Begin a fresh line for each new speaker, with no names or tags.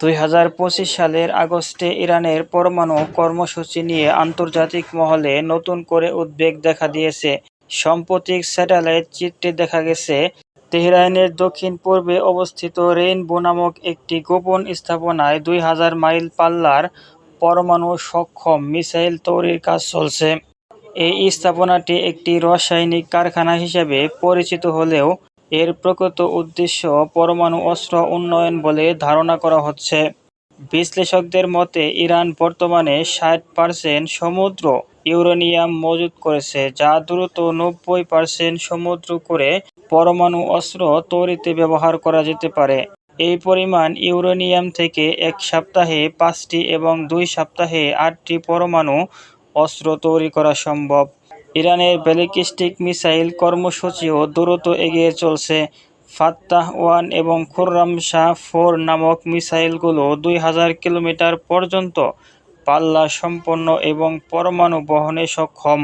2025 সালের আগস্টে ইরানের পরমাণু কর্মসূচি নিয়ে আন্তর্জাতিক মহলে নতুন করে উদ্বেগ দেখা দিয়েছে। সাম্প্রতিক স্যাটেলাইট চিত্রে দেখা গেছে, তেহরানের দক্ষিণ-পূর্বে অবস্থিত রেইনবো নামক একটি গোপন স্থাপনায় 2000 মাইল পাল্লার পরমাণু সক্ষম মিসাইল তৈরির কাজ চলছে। এই স্থাপনাটি একটি রাসায়নিক কারখানা হিসেবে পরিচিত হলেও এর প্রকৃত উদ্দেশ্য পরমাণু অস্ত্র উন্নয়ন বলে ধারণা করা হচ্ছে। বিশ্লেষকদের মতে, ইরান বর্তমানে 60% সমুদ্র ইউরেনিয়াম মজুত করেছে, যা দ্রুত 90% সমুদ্র করে পরমাণু অস্ত্র তৈরিতে ব্যবহার করা যেতে পারে। এই পরিমাণ ইউরেনিয়াম থেকে এক সপ্তাহে 5টি এবং 2 সপ্তাহে 8টি পরমাণু অস্ত্র তৈরি করা সম্ভব। ইরানের ব্যালিস্টিক মিসাইল কর্মসূচিও দ্রুত এগিয়ে চলছে। ফাত্তাহ-1 এবং খুররাম-শাহ-4 নামক মিসাইলগুলো 2000 কিলোমিটার পর্যন্ত পাল্লা সম্পন্ন এবং পরমাণু বহনে সক্ষম।